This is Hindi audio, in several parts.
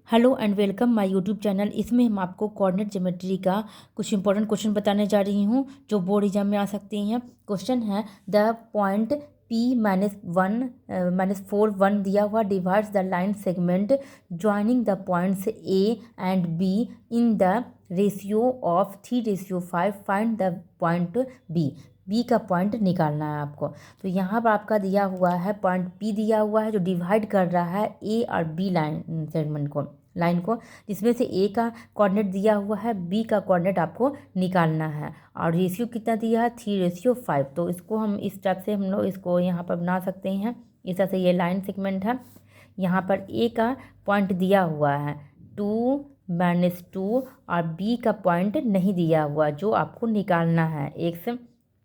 Hello and welcome my YouTube channel. इसमें हम आपको कोऑर्डिनेट ज्योमेट्री का कुछ इंपॉर्टेंट क्वेश्चन बताने जा रही हूँ जो बोर्ड एग्जाम में आ सकती हैं। क्वेश्चन है द पॉइंट P-4 1 दिया हुआ divides the line segment joining the points A and B in the ratio of 3:5। Find the point B का पॉइंट निकालना है आपको। तो यहाँ पर आपका दिया हुआ है पॉइंट पी दिया हुआ है जो डिवाइड कर रहा है ए और बी लाइन सेगमेंट को जिसमें से ए का कोऑर्डिनेट दिया हुआ है, बी का कोऑर्डिनेट आपको निकालना है और रेशियो कितना दिया है 3:5। तो इसको हम इस टाइप से हम लोग इसको यहाँ पर बना सकते हैं। इस तरह से ये लाइन सेगमेंट है। यहाँ पर ए का पॉइंट दिया हुआ है 2-2 और बी का पॉइंट नहीं दिया हुआ जो आपको निकालना है एक्स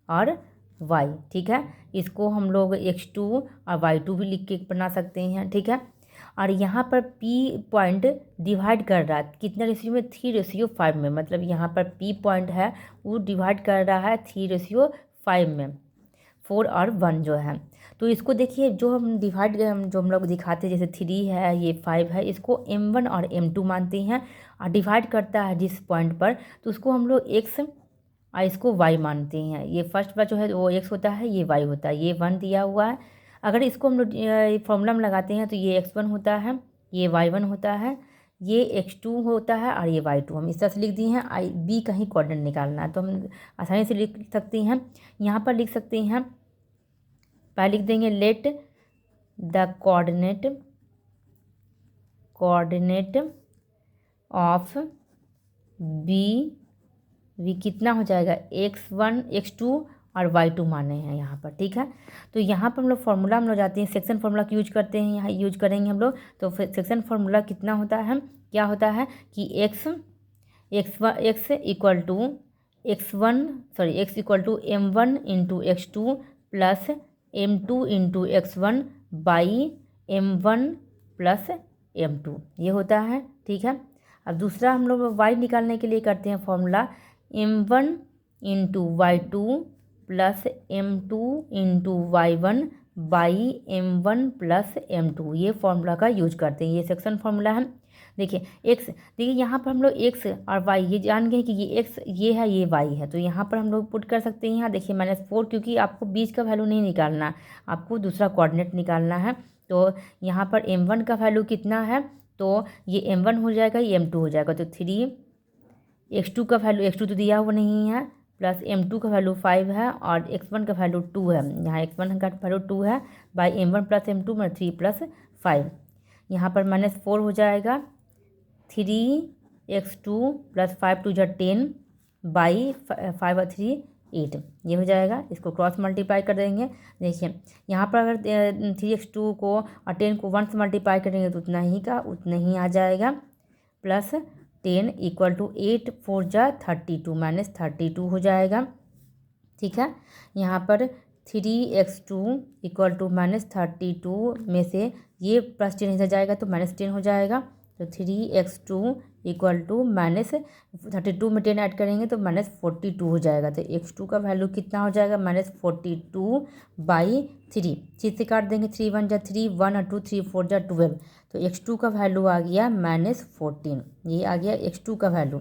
और वाई। ठीक है, इसको हम लोग x2 और y2 भी लिख के बना सकते हैं। ठीक है, और यहाँ पर p पॉइंट डिवाइड कर रहा है कितना रेशियो में 3:5 में, मतलब यहाँ पर p पॉइंट है वो डिवाइड कर रहा है 3:5 में, 4 और 1 जो है। तो इसको देखिए जो हम डिवाइड जो हम लोग दिखाते हैं जैसे 3 है ये 5 है, इसको m1 और m2 मानते हैं और डिवाइड करता है जिस पॉइंट पर तो उसको हम लोग x और इसको y मानते हैं। ये फर्स्ट वाला जो है वो x होता है, ये y होता है, ये 1 दिया हुआ है। अगर इसको हम लोग फॉर्मूला में लगाते हैं तो ये x1 होता है, ये y1 होता है, ये x2 होता है और ये y2। हम इस तरह से लिख दिए हैं। b का ही कोऑर्डिनेट निकालना है तो हम आसानी से लिख सकते हैं। यहाँ पर लिख सकते हैं, पहले लिख देंगे let the coordinate of b कितना हो जाएगा x1 x2 और y2 माने हैं यहाँ पर। ठीक है, तो यहाँ पर हम लोग फार्मूला में जाते हैं, सेक्शन फार्मूला का यूज करते हैं, यहाँ यूज करेंगे हम लोग। तो फिर सेक्शन फार्मूला कितना होता है, क्या होता है कि x equal to m1 into x2 plus m2 into x1 by m1 plus m2 ये होता है। ठीक है, अब दूसरा हम लोग y निकालने के लिए करते हैं formula m1 into y2 plus m2 into y1 by m1 plus m2 ये फॉर्मूला का यूज करते हैं। ये सेक्शन फार्मूला है। देखिए यहाँ पर हम लोग x और y ये जान गए कि ये x ये है ये y है, तो यहाँ पर हम लोग पुट कर सकते हैं। यहाँ देखिए -4 क्योंकि आपको बीच का वैल्यू नहीं निकालना, आपको दूसरा कोऑर्डिनेट निकालना है। तो यहाँ पर m1 का वैल्यू कितना है, तो ये m1 हो जाएगा, ये m2 हो जाएगा। तो 3 x2 का वैल्यू x2 तो दिया हुआ नहीं है, प्लस m2 का वैल्यू 5 है और x1 का वैल्यू 2 है। यहाँ x1 का वैल्यू 2 है बाई m1 प्लस m2 में 3 प्लस 5। यहाँ पर -4 हो जाएगा, 3x2 प्लस 5 2 10 बाई 5 और 3 8 ये हो जाएगा। इसको क्रॉस मल्टीप्लाई कर देंगे। देखिए यहाँ पर अगर 3x2 को और 10 को 1 से मल्टीप्लाई करेंगे तो उतना ही आ जाएगा, प्लस 10 इक्वल टू 8 4 जा 32 -32 हो जाएगा। ठीक है, यहाँ पर 3x2 इक्वल टू -32 में से ये प्लस 10 इधर जाएगा तो -10 हो जाएगा। तो 3x2 इक्वल टू -32 में 10 ऐड करेंगे तो -42 हो जाएगा। तो x2 का वैल्यू कितना हो जाएगा -42 बाई 3 से काट देंगे, 3 1 जा 3 1 और 2 3 4 जा 12। तो x2 का वैल्यू आ गया -14, ये आ गया x2 का वैल्यू।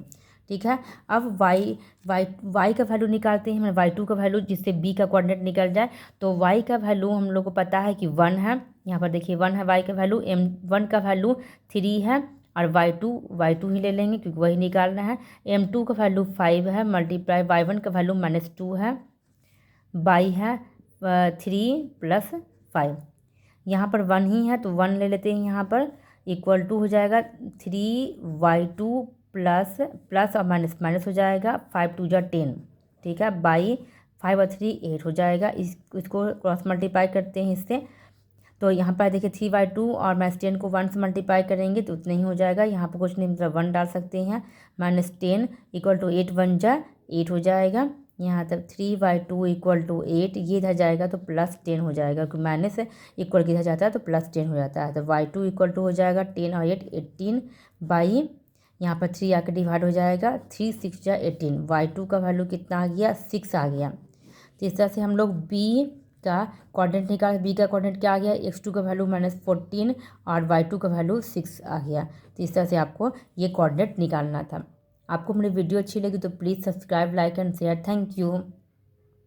ठीक है, अब y का वैल्यू निकालते हैं, y2 का वैल्यू जिससे b का कोऑर्डिनेट निकल जाए। तो y का वैल्यू हम लोग को पता है कि 1 है, यहाँ पर देखिए 1 है y का वैल्यू, m1 का वैल्यू 3 है और y2 ही ले लेंगे क्योंकि वही निकालना है। m2 का वैल्यू 5 है मल्टीप्लाई y1 का वैल्यू -2 है बाई है 3 प्लस 5। यहाँ पर 1 ही है तो 1 ले लेते हैं, यहाँ पर इक्वल टू हो जाएगा 3y2 प्लस और माइनस हो जाएगा 5 2 जा 10। ठीक है, बाई 5 और 3 8 हो जाएगा। इसको क्रॉस मल्टीप्लाई करते हैं इससे। तो यहाँ पर देखिए 3y2 और -10 को 1 से मल्टीप्लाई करेंगे तो उतना ही हो जाएगा। यहाँ पर कुछ नहीं मतलब 1 डाल सकते हैं, -10 इक्वल टू 8 1 जा 8 हो जाएगा। यहाँ तक 3y2 इक्वल टू 8 ये इधर जाएगा तो +10 हो जाएगा क्योंकि माइनस इक्वल किधर जाता है तो +10 हो जाता है। तो y2 इक्वल टू हो जाएगा 10 और 8 18 बाई यहाँ पर 3 आकर डिवाइड हो जाएगा, 3 6 या 18। y2 का वैल्यू कितना आ गया 6 आ गया। तो इस तरह से हम लोग b का कोऑर्डिनेट निकाल, बी का कोऑर्डिनेट क्या आ गया, x2 का वैल्यू -14 और y2 का वैल्यू 6 आ गया। तो इस तरह से आपको ये कोऑर्डिनेट निकालना था। आपको मेरी वीडियो अच्छी लगी तो please subscribe, like and share. Thank you.